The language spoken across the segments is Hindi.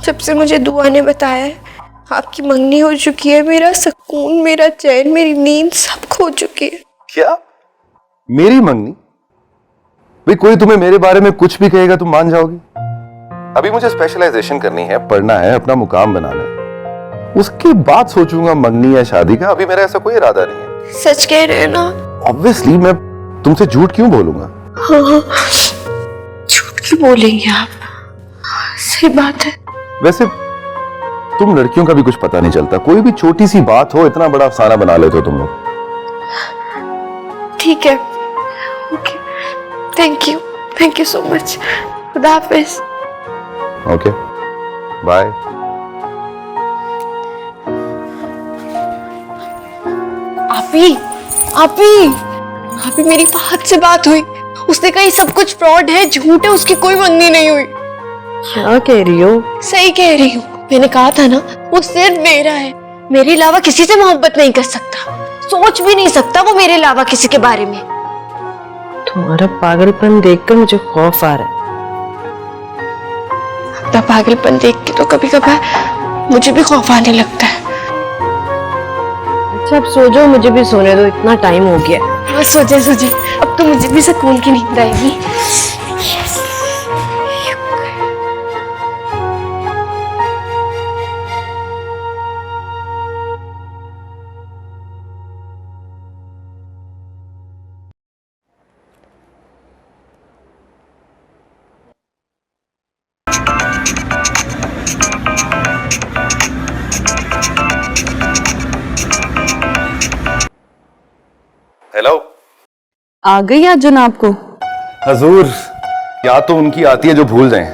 जब से मुझे दुआ ने बताया है आपकी मंगनी हो चुकी है, मेरा सुकून, मेरा चैन, मेरी नींद सब खो चुकी है। क्या? मेरी मंगनी? भाई कोई तुम्हें मेरे बारे में कुछ भी कहेगा तुम मान जाओगी? अभी मुझे स्पेशलाइजेशन करनी है, पढ़ना है, अपना मुकाम बनाना है, उसके बाद सोचूंगा मंगनी या शादी का। अभी मेरा ऐसा कोई इरादा नहीं है। सच कह रहे हैं ना? ऑब्वियसली, मैं तुमसे झूठ क्यों बोलूंगा? हाँ, झूठ क्यों बोलेंगे आप? सही बात है। वैसे तुम लड़कियों का भी कुछ पता नहीं चलता, कोई भी छोटी सी बात हो इतना बड़ा अफसाना बना लेते हो तुम लोग। ठीक है, okay, thank you so much. खुदा हाफिज। Okay, bye. आपी मेरी फहद से बात हुई, उसने कहा सब कुछ फ्रॉड है, झूठ है, उसकी कोई मंगनी नहीं हुई। क्या कह रही हो? सही कह रही हूँ, मैंने कहा था ना वो सिर्फ मेरा है, मेरे अलावा किसी से मोहब्बत नहीं कर सकता, सोच भी नहीं सकता वो मेरे अलावा किसी के बारे में। तुम्हारा पागलपन देखकर मुझे खौफ आ रहा है। अपना पागलपन देख के तो कभी कभार मुझे भी खौफ आने लगता है। अच्छा अब सो जाओ, मुझे भी सोने दो, इतना टाइम हो गया। हाँ सोचे, अब तो मुझे भी सुकून की नींद आएगी। हेलो, आ गई आज जनाब को? हजूर, या तो उनकी आती है जो भूल जाएं।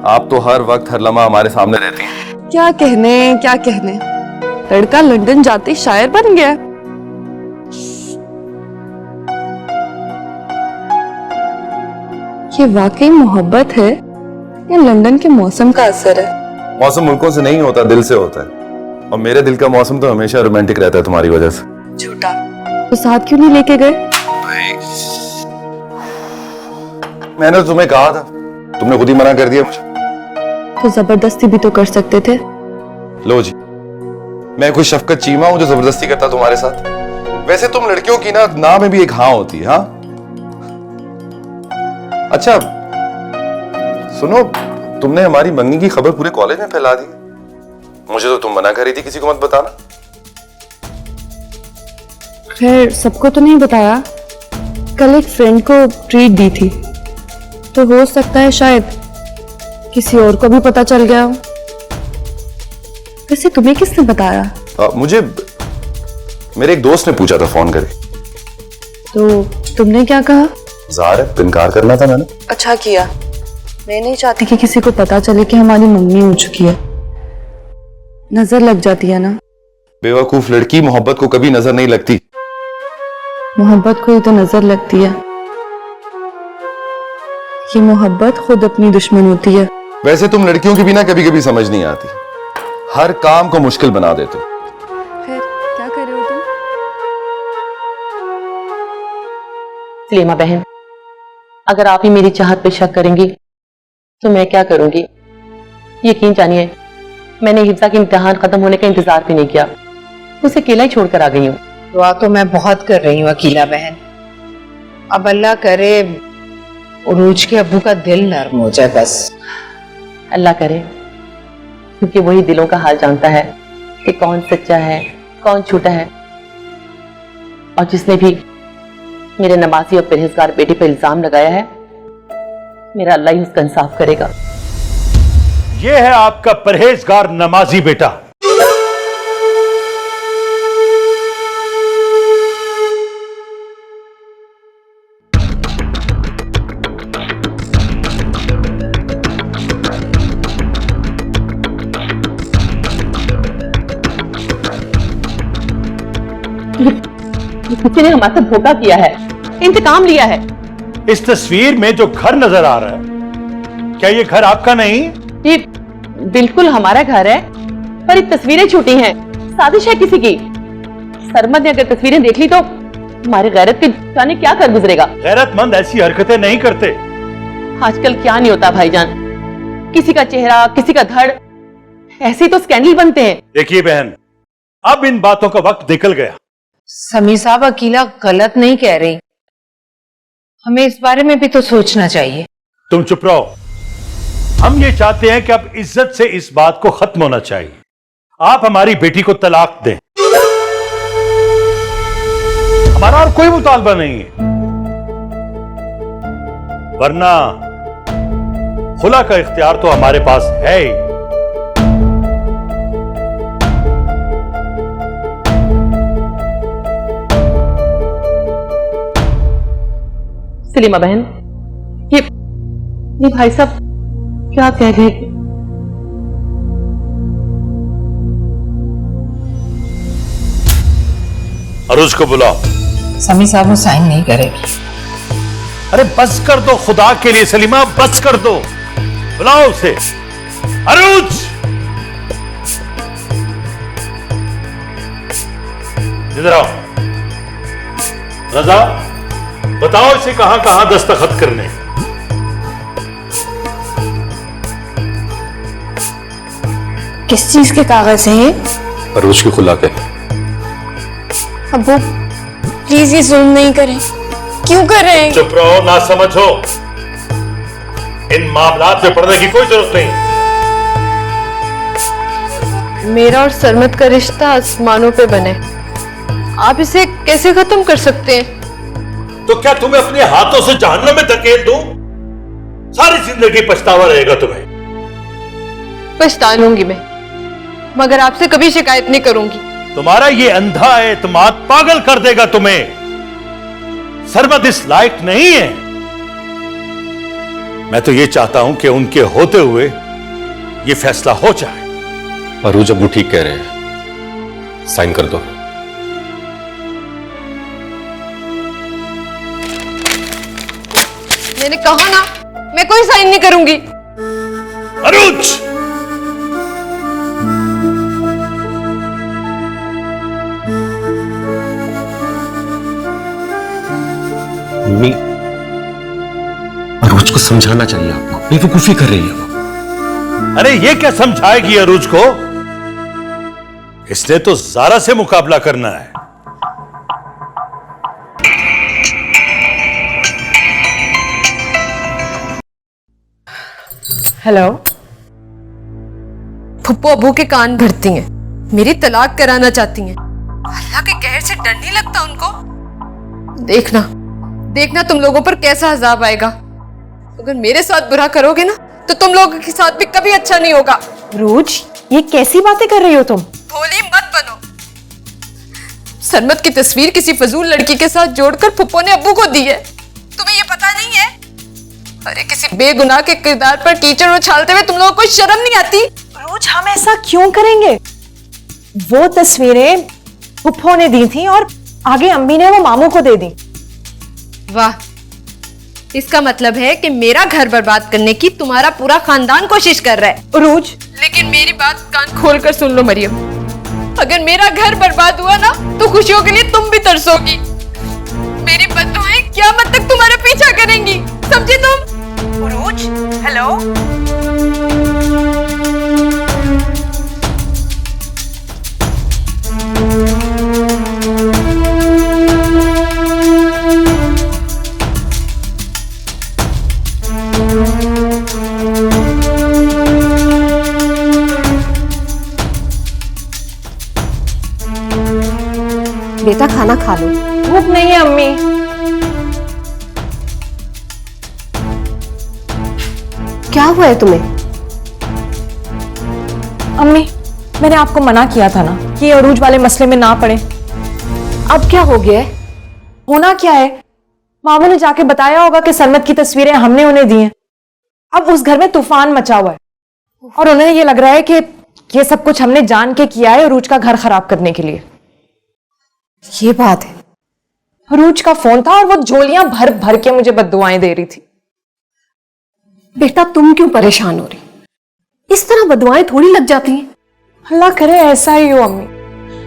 आप तो हर वक्त हर लम्हा हमारे सामने रहती हैं। क्या कहने, लड़का लंदन जाते शायर बन गया। ये वाकई मोहब्बत है या लंदन के मौसम का असर है? मौसम मुल्कों से नहीं होता, दिल से होता है, और मेरे दिल का मौसम तो हमेशा रोमांटिक रहता है तुम्हारी वजह से। झूठा। तो साथ क्यों नहीं लेके गए? मैंने तो तुम्हें कहा था, तुमने खुद ही मना कर दिया मुझे। तो जबरदस्ती भी तो कर सकते थे। लो जी, मैं कोई शफकत चीमा हूं जो जबरदस्ती करता तुम्हारे साथ? वैसे तुम लड़कियों की ना में भी एक हाँ होती है। हाँ, अच्छा सुनो, तुमने हमारी मंगनी की खबर पूरे कॉलेज में फैला दी। मुझे तो तुम मना कर रही थी किसी को मत बताना। खैर सबको तो नहीं बताया, कल एक फ्रेंड को ट्रीट दी थी, तो हो सकता है शायद किसी और को भी पता चल गया हो। वैसे तुम्हें किसने बताया? मुझे मेरे एक दोस्त ने पूछा था फोन करके। तो तुमने क्या कहा? ज़ाहिर है इनकार करना था मैंने। अच्छा किया, मैं नहीं चाहती कि किसी को पता चले कि हमारी मंगनी हो चुकी है, नजर लग जाती है ना। बेवकूफ लड़की, मोहब्बत को कभी नजर नहीं लगती। मोहब्बत को ही तो नजर लगती है। ये मोहब्बत खुद अपनी दुश्मन होती है। वैसे तुम लड़कियों की भी ना कभी कभी समझ नहीं आती, हर काम को मुश्किल बना देते हो। फिर क्या कर रहे हो तुम? सलीमा बहन, अगर आप ही मेरी चाहत पे शक करेंगी तो मैं क्या करूंगी? यकीन जानिए, मैंने हिफ्जा के इम्तिहान खत्म होने का इंतजार भी नहीं किया, उसे अकेला ही छोड़कर आ गई हूँ। दुआ तो मैं बहुत कर रही हूँ अकीला बहन, अब अल्लाह करे उरूज के अब्बू का दिल नर्म हो जाए बस। अल्लाह करे, क्योंकि वही दिलों का हाल जानता है कि कौन सच्चा है कौन झूठा है, और जिसने भी मेरे नमाजी और परहेजगार बेटे पर इल्जाम लगाया है, मेरा अल्लाह ही उसका इंसाफ करेगा। ये है आपका परहेजगार नमाजी बेटा। किसी ने हमारे साथ धोखा किया है, इंतकाम लिया है। इस तस्वीर में जो घर नजर आ रहा है, क्या ये घर आपका नहीं? ये बिल्कुल हमारा घर है, पर ये तस्वीरें छूटी हैं, साजिश है किसी की। सरमद ने अगर तस्वीरें देख ली तो हमारे गैरत के जाने क्या कर गुजरेगा। गैरतमंद ऐसी हरकतें नहीं करते। आजकल क्या नहीं होता भाईजान, किसी का चेहरा, किसी का धड़, ऐसे ही तो स्कैंडल बनते हैं। देखिए बहन, अब इन बातों का वक्त निकल गया। समी साहब, अकीला गलत नहीं कह रही, हमें इस बारे में भी तो सोचना चाहिए। तुम चुप रहो। हम ये चाहते हैं कि अब इज्जत से इस बात को खत्म होना चाहिए। आप हमारी बेटी को तलाक दें, हमारा और कोई मुतालबा नहीं है, वरना खुला का इख्तियार तो हमारे पास है ही। सलीमा बहन, ये भाई साहब क्या कह रहे हैं? अरूज को बुलाओ। समी साहब वो साइन नहीं करेगी। अरे बस कर दो खुदा के लिए सलीमा, बस कर दो। बुलाओ उसे। अरूज, इधर आओ। रजा, बताओ इसे कहां कहां दस्तखत करने। किस चीज के कागज हैं ये? अरूज की खुला के। अब्बू प्लीज ये जुल्म नहीं करें। क्यों कर रहे हैं? चुप रहो, ना समझो। इन मामलात में पड़ने की कोई जरूरत नहीं। मेरा और सरमत का रिश्ता आसमानों पे बने, आप इसे कैसे खत्म कर सकते हैं? तो क्या तुम्हें अपने हाथों से जहन्नम में धकेल दूं? सारी जिंदगी पछतावा रहेगा तुम्हें। पछता लूंगी मैं, मगर आपसे कभी शिकायत नहीं करूंगी। तुम्हारा ये अंधा एतमाद पागल कर देगा तुम्हें। सरमत इस लायक नहीं है। मैं तो ये चाहता हूं कि उनके होते हुए ये फैसला हो जाए। अरूज अब्बू ठीक कह रहे हैं, साइन कर दो। मैंने कहा ना, मैं कोई साइन नहीं करूंगी। अरूज, मम्मी, अरूज को समझाना चाहिए आपको, बेवकूफी कर रही है वो। अरे ये क्या समझाएगी अरूज को? इसने तो ज़ारा से मुकाबला करना है। हेलो। फुप्पो अबू के कान भरती हैं, मेरी तलाक कराना चाहती हैं। अल्लाह के कहर से डर नहीं लगता उनको? देखना देखना तुम लोगों पर कैसा अजाब आएगा। अगर मेरे साथ बुरा करोगे ना, तो तुम लोगों के साथ भी कभी अच्छा नहीं होगा। रूज, ये कैसी बातें कर रही हो तुम? भोली मत बनो। सरमत की तस्वीर किसी फजूल लड़की के साथ जोड़कर फुप्पो ने अब्बू को दी है। तुम्हें ये पता नहीं है? अरे किसी बेगुनाह के किरदार पर कीचड़ उछालते हुए तुम लोगों को शर्म नहीं आती? रूज, हम ऐसा क्यों करेंगे? वो तस्वीरें फुप्पो ने दी थी और आगे अम्मी ने वो मामू को दे दी। वाह, इसका मतलब है कि मेरा घर बर्बाद करने की तुम्हारा पूरा खानदान कोशिश कर रहा है। रूज, लेकिन मेरी बात कान खोलकर सुन लो मरियम, अगर मेरा घर बर्बाद हुआ ना, तो खुशियों के लिए तुम भी तरसोगी। मेरी बद्दुआएं क़यामत तक तुम्हारा पीछा करेंगी, समझे तुम? रूज, हेलो। बेटा खाना खा लो। भूख नहीं है अम्मी। क्या हुआ है तुम्हें? अम्मी, मैंने आपको मना किया था ना कि ये अरूज वाले मसले में ना पड़े। अब क्या हो गया है? होना क्या है? मामू ने जाके बताया होगा कि सरमत की तस्वीरें हमने उन्हें दी हैं। अब उस घर में तूफान मचा हुआ है और उन्हें ये लग रहा है कि ये सब कुछ हमने जान के किया है अरूज का घर खराब करने के लिए। ये बात है। अरूज का फोन था और वो झोलियां भर भर के मुझे बद्दुआएं दे रही थी। बेटा तुम क्यों परेशान हो रही? इस तरह बदुआएं थोड़ी लग जाती हैं। अल्लाह करे ऐसा ही हो अम्मी,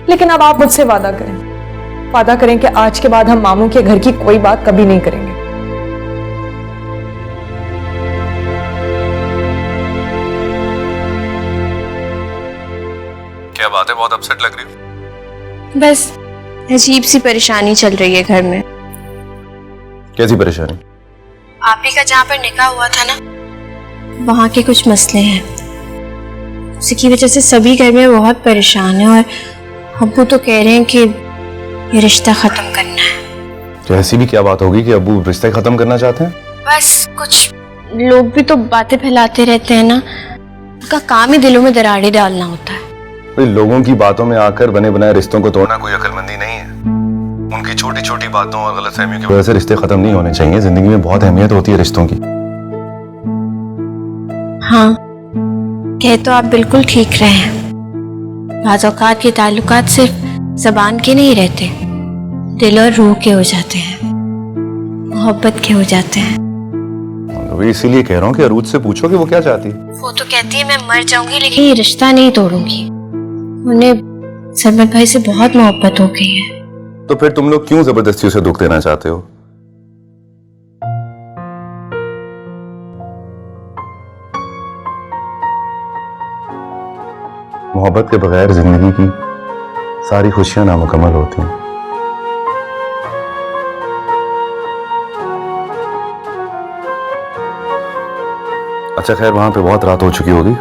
लेकिन अब आप मुझसे वादा करें, वादा करें कि आज के बाद हम मामू के घर की कोई बात कभी नहीं करेंगे। बहुत अपसेट लग रही हो। बस अजीब सी परेशानी चल रही है घर में। कैसी परेशानी? आप ही का जहाँ पर निकाह हुआ था ना, वहाँ के कुछ मसले हैं। उसकी वजह से सभी घर में बहुत परेशान है और अब्बू तो कह रहे हैं कि ये रिश्ता खत्म करना है। तो ऐसी भी क्या बात होगी कि अब्बू रिश्ते खत्म करना चाहते हैं? बस कुछ लोग भी तो बातें फैलाते रहते हैं ना, उनका काम ही दिलों में दरारें डालना होता है। भाई लोगों की बातों में आकर बने बनाए रिश्तों को तोड़ना कोई अक्लमंदी नहीं है। उनकी छोटी छोटी बातों और गलतफहमियों की वजह से रिश्ते खत्म नहीं होने चाहिए। जिंदगी में बहुत अहमियत होती है रिश्तों की। हाँ, कह तो आप बिल्कुल ठीक रहे हैं। बाज़ औक़ात के ताल्लुकात सिर्फ ज़बान के नहीं रहते, दिल और रूह के हो जाते हैं, मोहब्बत के हो जाते हैं। अभी इसीलिए कह रहा हूँ कि अरूज से पूछो कि वो क्या चाहती है। वो तो कहती है मैं मर जाऊंगी लेकिन ये रिश्ता नहीं तोड़ूंगी। उन्हें सरमत भाई से बहुत मोहब्बत हो गई है। तो फिर तुम लोग क्यों जबरदस्ती उसे दुख देना चाहते हो? मोहब्बत के बगैर जिंदगी की सारी खुशियां नामुकम्मल होती हैं। अच्छा खैर, वहां पे बहुत रात हो चुकी होगी,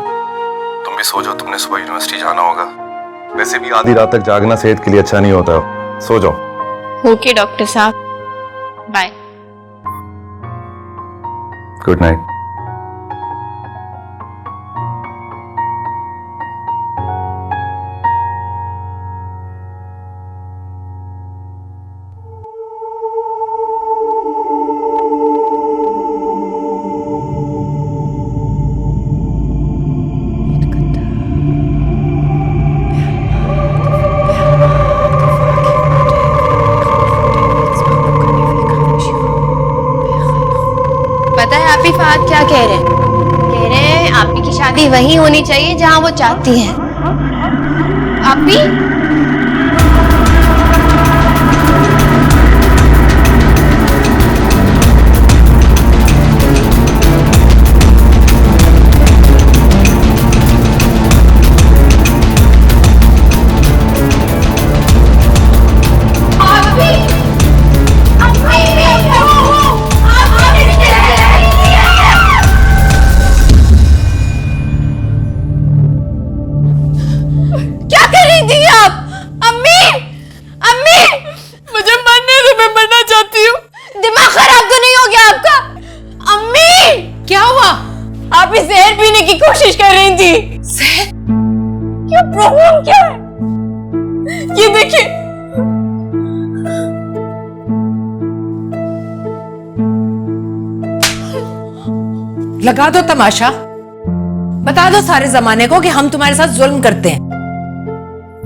तुम भी सो जाओ। तुमने सुबह यूनिवर्सिटी जाना होगा। वैसे भी आधी रात तक जागना सेहत के लिए अच्छा नहीं होता। सो जाओ। ओके डॉक्टर साहब, बाय। Good night. पता है आप ही फहद क्या कह रहे हैं? कह रहे हैं आप ही की शादी वहीं होनी चाहिए जहां वो चाहती है। आप ही आप इस जहर पीने की कोशिश कर रही थी। जहर? क्या प्रॉब्लम क्या है? ये देखिए। लगा दो तमाशा, बता दो सारे जमाने को कि हम तुम्हारे साथ जुल्म करते हैं।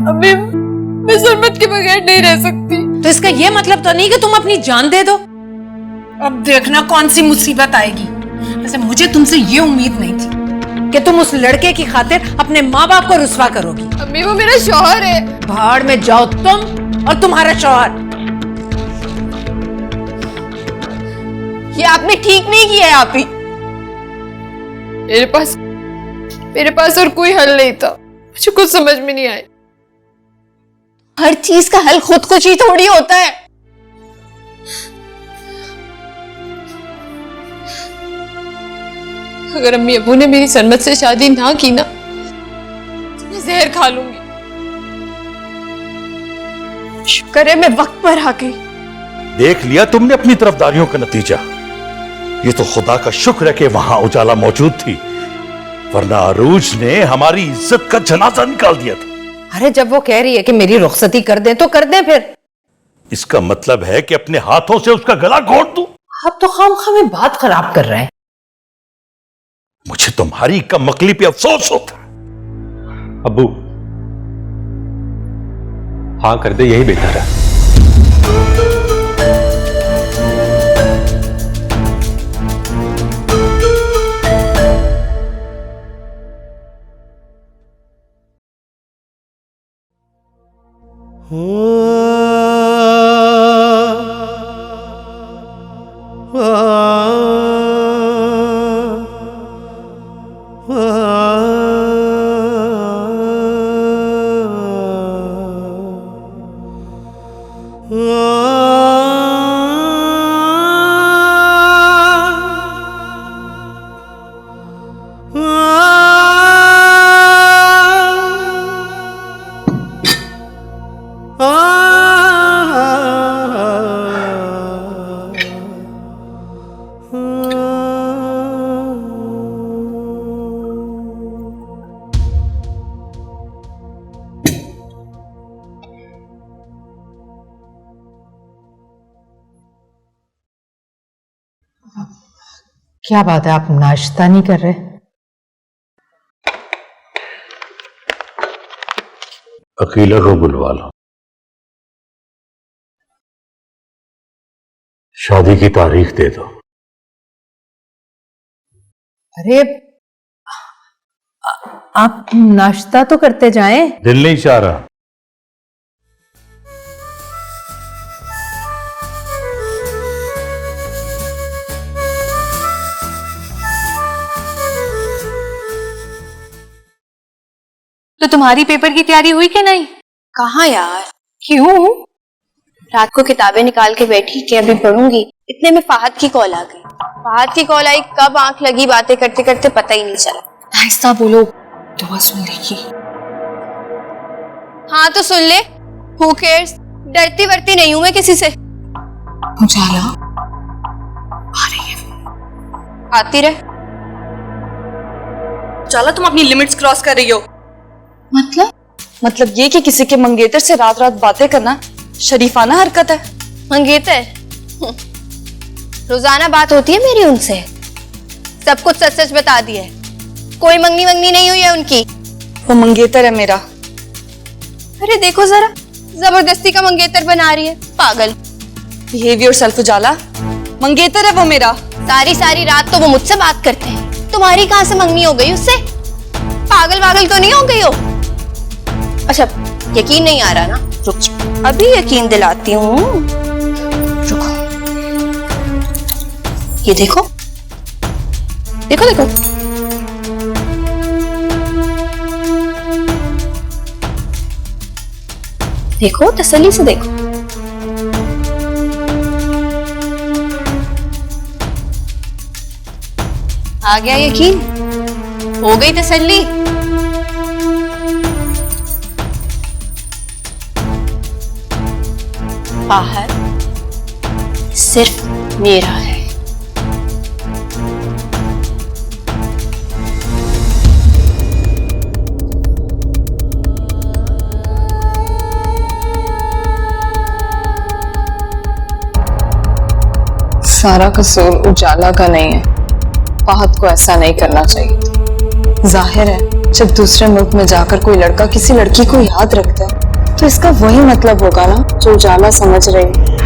अभी मैं सरमत के बगैर नहीं रह सकती। तो इसका ये मतलब तो नहीं कि तुम अपनी जान दे दो। अब देखना कौन सी मुसीबत आएगी। वैसे मुझे तुमसे ये उम्मीद नहीं थी कि तुम उस लड़के की खातिर अपने माँ बाप को रुस्वा करोगी। अम्मी वो मेरा शौहर है। भाड़ में जाओ तुम और तुम्हारा शौहर। ये आपने ठीक नहीं किया है आप ही। मेरे पास और कोई हल नहीं था। मुझे कुछ समझ में नहीं आया। हर चीज का हल खुद कुछ ही थोड़ी होता है। अगर अम्मी अबू ने मेरी सरमत से शादी ना की ना तो मैं जहर खा लूंगी। शुक्र है मैं वक्त पर आ गई। देख लिया तुमने अपनी तरफदारियों का नतीजा। ये तो खुदा का शुक्र है कि वहां उजाला मौजूद थी, वरना अरूज ने हमारी इज्जत का जनाजा निकाल दिया था। अरे जब वो कह रही है कि मेरी रुखसती कर दें तो कर दें फिर। इसका मतलब है कि अपने हाथों से उसका गला घोट दूं। अब तो खामखा में बात खराब कर रहे हैं। मुझे तुम्हारी कमकली पे अफसोस होता है। अब्बू हाँ कर दे, यही बेहतर है। क्या बात है, आप नाश्ता नहीं कर रहे? अकीला को बुलवा लो, शादी की तारीख दे दो। अरे आप नाश्ता तो करते जाएं। दिल नहीं चाह रहा। तो तुम्हारी पेपर की तैयारी हुई कि नहीं? कहाँ यार, क्यों? रात को किताबें निकाल के बैठी कि अभी पढ़ूंगी, इतने में फाहद की कॉल आ गई। फाहद की कॉल आई, कब आंख लगी बातें करते करते पता ही नहीं चला। आहिस्ता बोलो, दुआ सुन लेगी। हाँ तो सुन ले। Who cares? डरती वरती नहीं हूं मैं किसी से। उजाला आ रही है। आती रहे। उजाला, तुम अपनी लिमिट्स क्रॉस कर रही हो। मतलब ये कि किसी के मंगेतर से रात रात बातें करना शरीफाना हरकत है। मंगेतर? रोजाना बात होती है मेरी उनसे, सब कुछ सच सच बता दिया है। कोई मंगनी वंगनी नहीं हुई है उनकी। वो मंगेतर है मेरा। अरे देखो जरा, जबरदस्ती का मंगेतर बना रही है, पागल। बिहेव योरसेल्फ उजाला, मंगेतर है वो मेरा। सारी सारी रात तो वो मुझसे बात करते हैं, तुम्हारी कहां से मंगनी हो गई उससे? पागल वागल तो नहीं हो गई हो? अच्छा, यकीन नहीं आ रहा ना? रुक जाओ, अभी यकीन दिलाती हूँ। रुको, ये देखो देखो देखो, देखो तसल्ली से देखो। आ गया यकीन? हो गई तसल्ली? बाहर सिर्फ मेरा है। सारा कसूर उजाला का नहीं है। फाहद को ऐसा नहीं करना चाहिए। जाहिर है जब दूसरे मुल्क में जाकर कोई लड़का किसी लड़की को याद रखता है तो इसका वही मतलब होगा ना जो उजाला समझ रही है।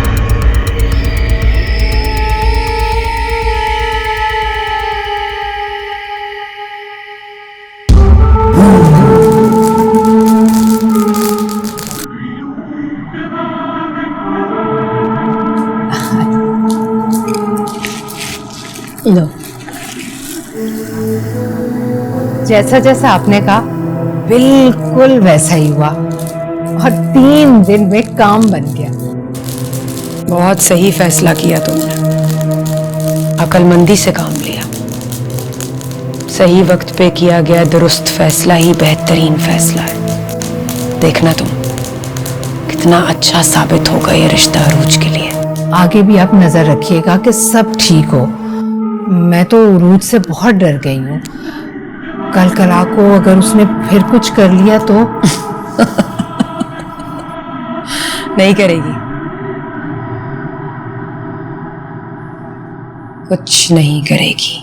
लो, जैसा जैसा आपने कहा बिल्कुल वैसा ही हुआ और 3 दिन में काम बन गया। बहुत सही फैसला किया तुमने, अक्लमंदी से काम लिया। सही वक्त पे किया गया दुरुस्त फैसला ही बेहतरीन फैसला है। देखना तुम कितना अच्छा साबित होगा ये रिश्ता अरूज के लिए। आगे भी आप नजर रखिएगा कि सब ठीक हो। मैं तो अरूज से बहुत डर गई हूँ। कल कला को अगर उसने फिर कुछ कर लिया तो नहीं करेगी, कुछ नहीं करेगी।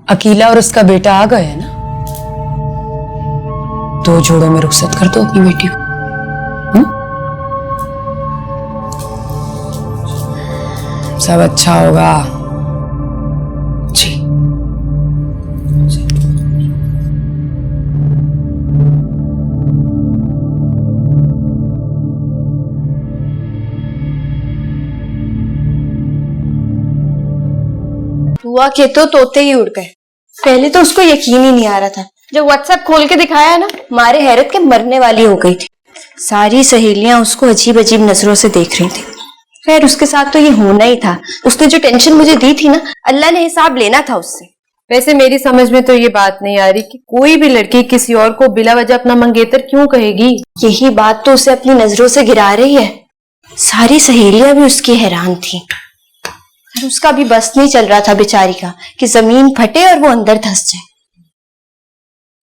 अकीला और उसका बेटा आ गए ना, 2 जोड़ों में रुखसत कर दो अपनी बेटी को। सब अच्छा होगा जी। दुआ के तो तोते ही उड़ गए। पहले तो उसको यकीन ही नहीं आ रहा था, जब व्हाट्सएप खोल के दिखाया ना, मारे हैरत के मरने वाली हो गई थी। सारी सहेलियां उसको अजीब अजीब नजरों से देख रही थी। खैर उसके साथ तो ये होना ही था। उसने जो टेंशन मुझे दी थी ना, अल्लाह ने हिसाब लेना था उससे। वैसे मेरी समझ में तो ये बात नहीं आ रही कि कोई भी लड़की किसी और को बिला वजह अपना मंगेतर क्यों कहेगी। यही बात तो उसे अपनी नजरों से गिरा रही है। सारी सहेलियां भी उसकी हैरान थी। उसका भी बस नहीं चल रहा था बेचारी का कि जमीन फटे और वो अंदर धंस जाए।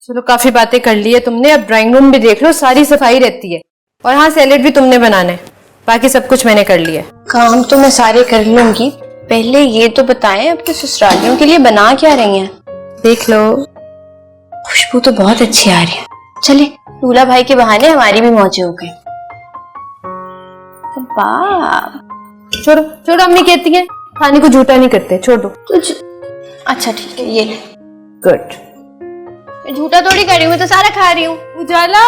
चलो काफी बातें कर ली है तुमने, अब ड्राइंग रूम भी देख लो, सारी सफाई रहती है। और हाँ, सैलेड भी तुमने बनाना है। बाकी सब कुछ मैंने कर लिया है। काम तो मैं सारे कर लूंगी, पहले ये तो बताएं आपके ससुरालियों के लिए बना क्या रही हैं? देख लो। खुशबू तो बहुत अच्छी आ रही है। चले, दूल्हा भाई के बहाने हमारी भी मौजें हो गई। वाह, छोड़ो छोड़ो, अम्मी कहती है खाने को झूठा नहीं करते, छोड़ दो। अच्छा ठीक है, ये ले। गुड। झूठा थोड़ी कर रही हूँ, तो सारा खा रही हूँ। उजाला,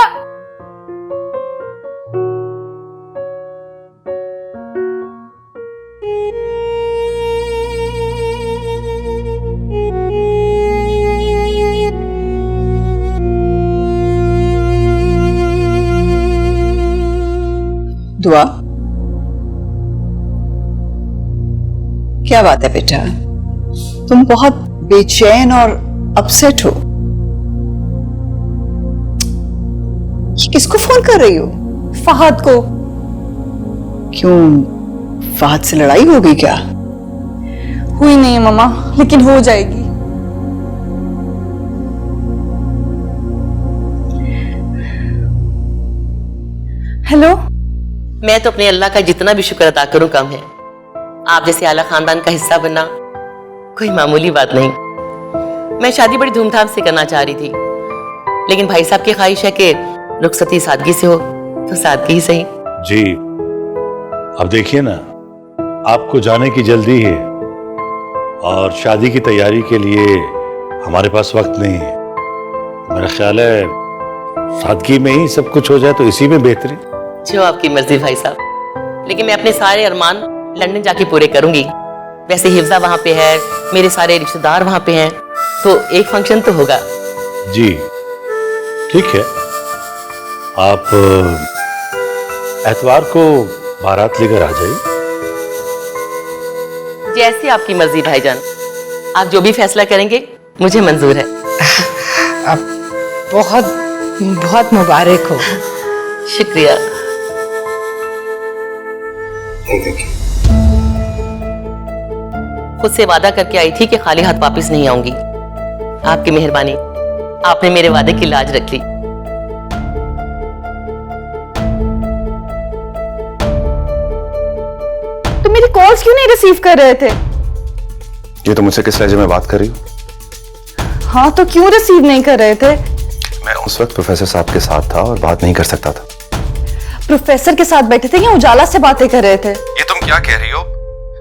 दुआ, क्या बात है बेटा, तुम बहुत बेचैन और अपसेट हो। ये किसको फोन कर रही हो? फहद को। क्यों, फहद से लड़ाई हो गई क्या? हुई नहीं है मम्मा, लेकिन हो जाएगी। हेलो। मैं तो अपने अल्लाह का जितना भी शुक्र अदा करूं कम है। आप जैसे आला खानदान का हिस्सा बनना कोई मामूली बात नहीं। मैं शादी बड़ी धूमधाम से करना चाह रही थी, लेकिन भाई साहब की ख्वाहिश है कि रुखसती सादगी से हो, तो सादगी ही सही। जी, अब देखिए ना, आपको जाने की जल्दी है और शादी की तैयारी के लिए हमारे पास वक्त नहीं है। मेरा ख्याल है सादगी में ही सब कुछ हो जाए तो इसी में बेहतरी। जो आपकी मर्जी भाई साहब, लेकिन मैं अपने सारे अरमान लंदन जाके पूरे करूंगी। वैसे हिफ्जा वहां पे है, मेरे सारे रिश्तेदार वहां पे हैं, तो एक फंक्शन तो होगा। जी ठीक है, आप एतवार को बारात लेकर आ जाइए। जैसे आपकी मर्जी भाईजान, आप जो भी फैसला करेंगे मुझे मंजूर है। अब बहुत बहुत मुबारक हो। शुक्रिया। खुद से वादा करके आई थी कि खाली हाथ वापस नहीं आऊंगी। आपकी मेहरबानी, आपने मेरे वादे की लाज रख ली। तुम मेरी कॉल्स क्यों नहीं रिसीव कर रहे थे? ये तो मुझसे किस लहजे में बात कर रही हो? हाँ, तो क्यों रिसीव नहीं कर रहे थे? मैं उस वक्त प्रोफेसर साहब के साथ था और बात नहीं कर सकता था। प्रोफेसर के साथ बैठे थे या उजाला से बातें कर रहे थे? ये तुम क्या कह रही हो?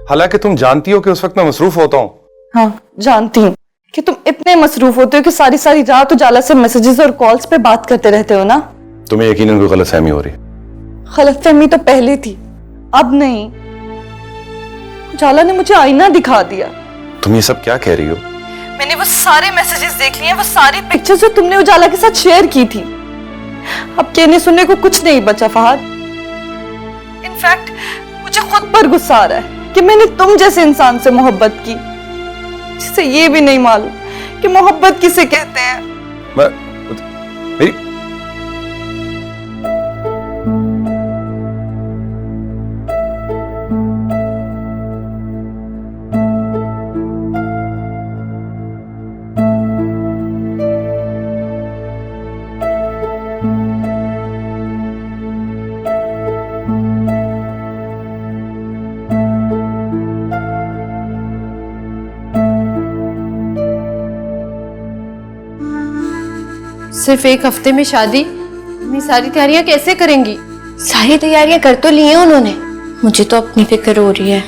हालांकि तुम जानती हो कि उस वक्त मैं मसरूफ होता हूँ। हाँ, जानती हूँ कि तुम इतने मसरूफ होते हो कि सारी सारी रात उजाला से मैसेजेस और कॉल्स पे बात करते रहते हो ना। तुम्हें यकीनन कोई गलतफहमी हो रही। गलतफहमी तो पहले थी, अब नहीं। उजाला ने मुझे आईना दिखा दिया। तुम ये सब क्या कह रही हो? मैंने वो सारे मैसेजेस देख लिए, वो सारी पिक्चर्स जो तुमने उजाला के साथ शेयर की थी। अब कहने सुनने को कुछ नहीं बचा फहद। इनफैक्ट मुझे खुद पर गुस्सा आ रहा है कि मैंने तुम जैसे इंसान से मोहब्बत की, जिसे ये भी नहीं मालूम कि मोहब्बत किसे कहते हैं। मेरी सिर्फ एक हफ्ते में शादी, इतनी सारी तैयारियां कैसे करेंगी? सारी तैयारियां कर तो ली हैं उन्होंने, मुझे तो अपनी फिक्र हो रही है।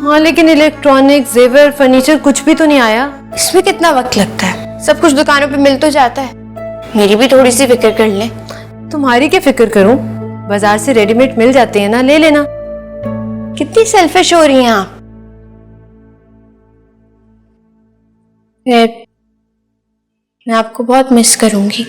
हाँ, लेकिन इलेक्ट्रॉनिक, जेवर, फर्नीचर कुछ भी तो नहीं आया। इसमें कितना वक्त लगता है? सब कुछ दुकानों पे मिल तो जाता है। मेरी भी थोड़ी सी फिक्र कर ले। तुम्हारी क्या फिक्र करूं? बाजार से रेडीमेड मिल जाते हैं ना, ले लेना। कितनी सेल्फिश हो रही हैं आप। मैं आपको बहुत मिस करूंगी।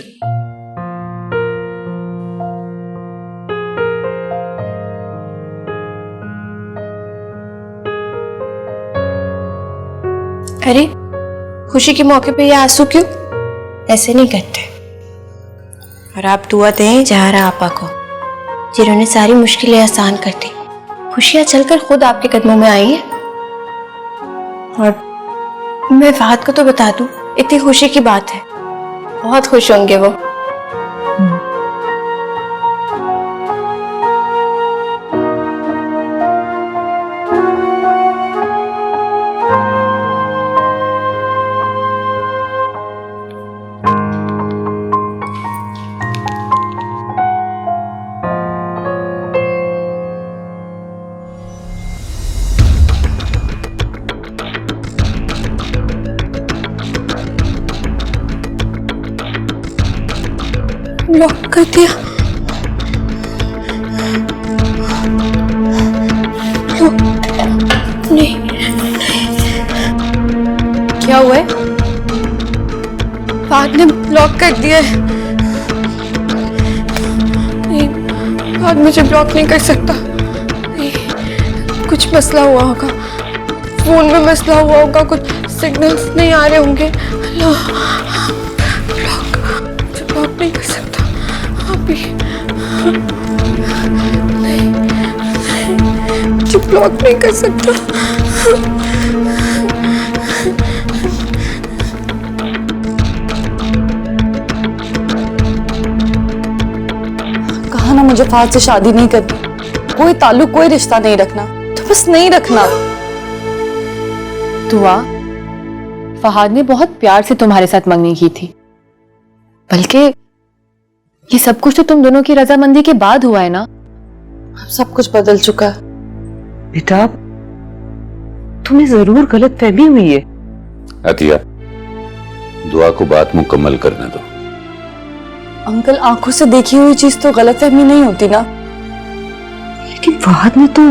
अरे, खुशी के मौके पे ये आंसू क्यों? ऐसे नहीं करते। और आप दुआ दें जहरा आपा को, जिन्होंने सारी मुश्किलें आसान कर दी। खुशियां चलकर खुद आपके कदमों में आई हैं। और मैं फहद को तो बता दूं, इतनी खुशी की बात है, बहुत खुश होंगे वो। ब्लॉक कर दिया। नहीं, क्या हुआ है? फहद ने ब्लॉक कर दिया है। नहीं, फहद मुझे ब्लॉक नहीं कर सकता। नहीं, कुछ मसला हुआ होगा, फोन में मसला हुआ होगा, कुछ सिग्नल्स नहीं आ रहे होंगे। अल्लाह, मुझे ब्लॉक नहीं कर सकता अभी। नहीं, मुझे ब्लॉक नहीं कर सकता। कहा ना मुझे फहद से शादी नहीं करनी, कोई ताल्लुक कोई रिश्ता नहीं रखना, तो बस नहीं रखना। दुआ, फहद ने बहुत प्यार से तुम्हारे साथ मंगनी की थी, बल्कि ये सब कुछ तो तुम दोनों की रजामंदी के बाद हुआ है ना। अब सब कुछ बदल चुका है। बेटा, तुम्हें जरूर गलत फहमी हुई है। अतिया, दुआ को बात मुकम्मल करने दो। अंकल, आंखों से देखी हुई चीज तो गलतफहमी नहीं होती ना। लेकिन फहद ने तो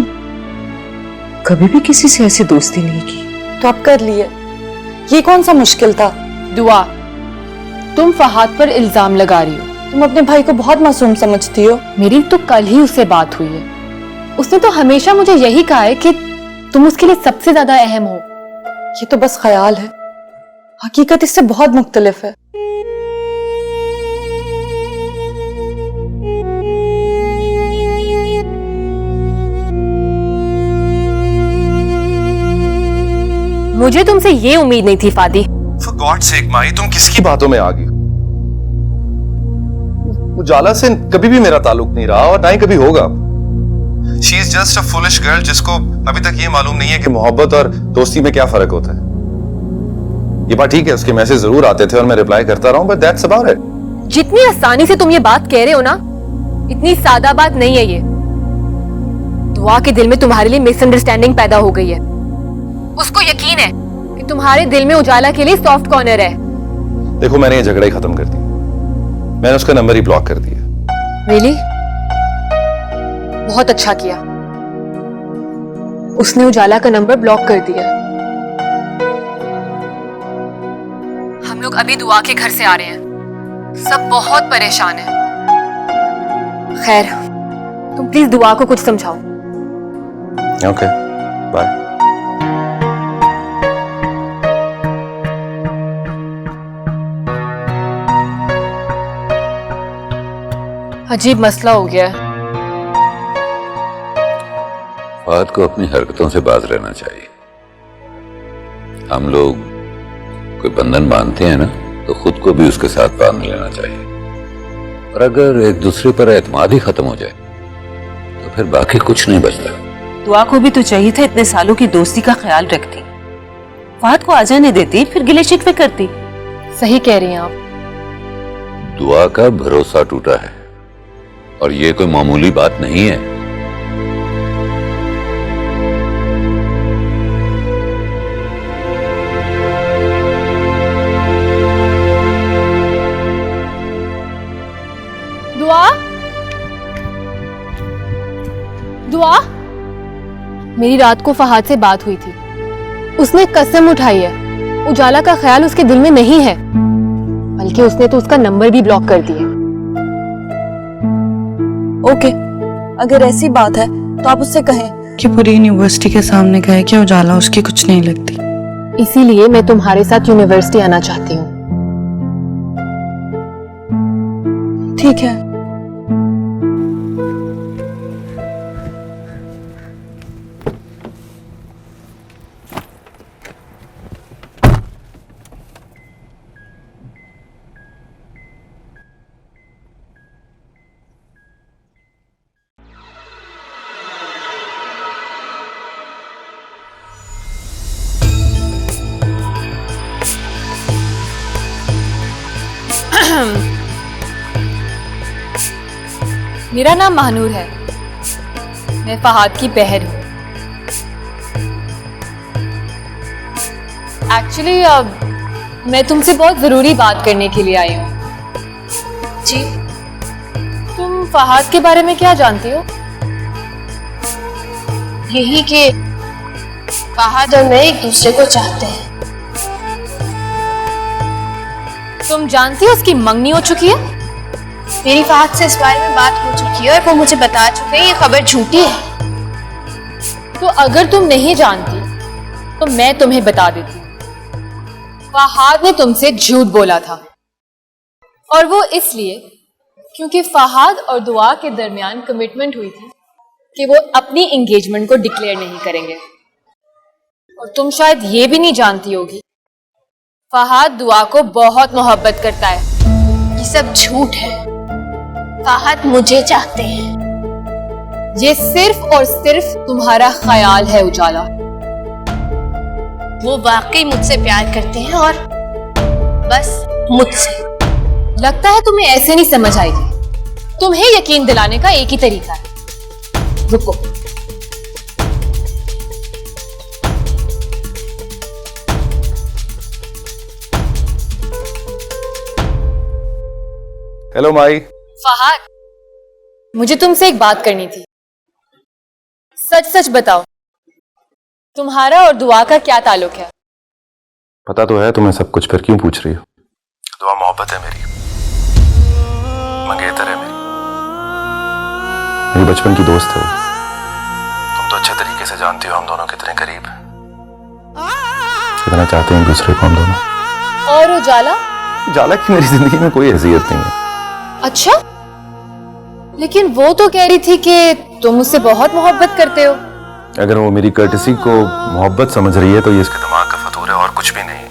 कभी भी किसी से ऐसी दोस्ती नहीं की। तो आप कर लिए, ये कौन सा मुश्किल था। दुआ, तुम फहद पर इल्जाम लगा रही हो। तुम अपने भाई को बहुत मासूम समझती हो। मेरी तो कल ही उससे बात हुई है। उसने तो हमेशा मुझे यही कहा है कि तुम उसके लिए सबसे ज्यादा अहम हो। ये तो बस ख्याल है, हकीकत इससे बहुत मुख्तलिफ है। मुझे तुमसे ये उम्मीद नहीं थी फादी। For God's sake, माही, तुम किसकी बातों में आ गई? उजाला से कभी भी मेरा ताल्लुक नहीं रहा और ना ही कभी होगा। She is just a foolish girl जिसको अभी तक ये मालूम नहीं है कि मोहब्बत और दोस्ती में क्या फर्क होता है। ये बात ठीक है, उसके मैसेज जरूर आते थे और मैं रिप्लाई करता रहा हूं, but that's about it। जितनी आसानी से तुम ये बात कह रहे हो ना, इतनी सादा बात नहीं है ये। दुआ के दिल में तुम्हारे लिए मिसअंडरस्टैंडिंग पैदा हो गई है। उसको यकीन है कि तुम्हारे दिल में उजाला के लिए सॉफ्ट कॉर्नर है। देखो, मैंने ये झगड़ा ही खत्म कर दिया। मैंने उसका नंबर ही ब्लॉक कर दिया। Really? बहुत अच्छा किया। उसने उजाला का नंबर ब्लॉक कर दिया। हम लोग अभी दुआ के घर से आ रहे हैं। सब बहुत परेशान हैं। खैर, तुम प्लीज दुआ को कुछ समझाओ। Okay, bye. अजीब मसला हो गया है। फहद को अपनी हरकतों से बाज रहना चाहिए। हम लोग कोई बंधन बांधते हैं ना, तो खुद को भी उसके साथ बांध लेना चाहिए। और अगर एक दूसरे पर एतमाद ही खत्म हो जाए तो फिर बाकी कुछ नहीं बचता। दुआ को भी तो चाहिए था इतने सालों की दोस्ती का ख्याल रखती, फहद को आ जाने देती, फिर गिले शिकवे करती। सही कह रही हैं आप। दुआ का भरोसा टूटा है और ये कोई मामूली बात नहीं है। दुआ, दुआ, मेरी रात को फहद से बात हुई थी। उसने कसम उठाई है उजाला का ख्याल उसके दिल में नहीं है, बल्कि उसने तो उसका नंबर भी ब्लॉक कर दिया। ओके, अगर ऐसी बात है तो आप उससे कहें कि पूरी यूनिवर्सिटी के सामने कहे कि उजाला उसकी कुछ नहीं लगती। इसीलिए मैं तुम्हारे साथ यूनिवर्सिटी आना चाहती हूँ। ठीक है। मेरा नाम महानूर है। मैं फहद की बहन हूँ। एक्चुअली मैं तुमसे बहुत जरूरी बात करने के लिए आई हूँ। जी, तुम फहाद के बारे में क्या जानती हो? यही कि फहाद और मैं एक दूसरे को चाहते हैं। तुम जानती हो उसकी मंगनी हो चुकी है? मेरी फहाद से इस बारे में बात हो चुकी है और वो मुझे बता चुके हैं ये खबर झूठी है। तो अगर तुम नहीं जानती तो मैं तुम्हें बता देती हूँ। फहाद ने तुमसे झूठ बोला था, और वो इसलिए क्योंकि फहाद और दुआ के दरमियान कमिटमेंट हुई थी कि वो अपनी एंगेजमेंट को डिक्लेयर नहीं करेंगे। और तुम शायद ये भी नहीं जानती होगी, फहाद दुआ को बहुत मोहब्बत करता है। ये सब झूठ है। फहाद मुझे चाहते हैं। ये सिर्फ और सिर्फ तुम्हारा ख्याल है उजाला। वो वाकई मुझसे प्यार करते हैं, और बस मुझसे। लगता है तुम्हें ऐसे नहीं समझ आएगी। तुम्हें यकीन दिलाने का एक ही तरीका है। रुको। हेलो माई। फहाद, मुझे तुमसे एक बात करनी थी। सच सच बताओ, तुम्हारा और दुआ का क्या ताल्लुक है? पता तो है तुम्हें सब कुछ, फिर क्यों पूछ रही हो? दुआ मोहब्बत है मेरी, मंगेतर है मेरी बचपन की दोस्त है वो। तुम तो अच्छे तरीके से जानती हो हम दोनों कितने करीब हैं, कितना चाहते हैं एक दूसरे को हम दोनों। और उजाला? उजाला की मेरी जिंदगी में कोई हैसियत नहीं है। अच्छा, लेकिन वो तो कह रही थी कि तुम उससे बहुत मोहब्बत करते हो। अगर वो मेरी कर्टसी को मोहब्बत समझ रही है तो ये इसके दिमाग का फतूर है और कुछ भी नहीं है।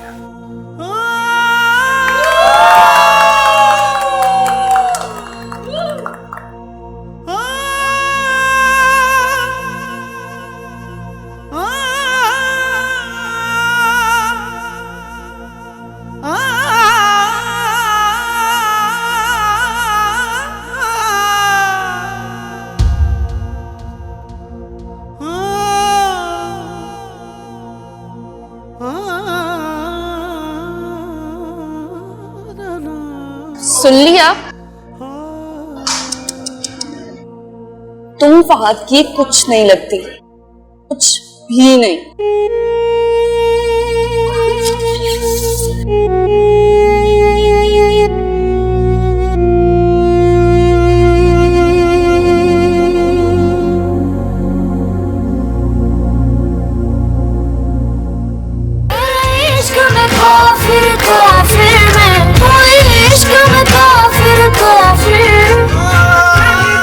सुन लिया? तुम फहाद की कुछ नहीं लगती, कुछ भी नहीं।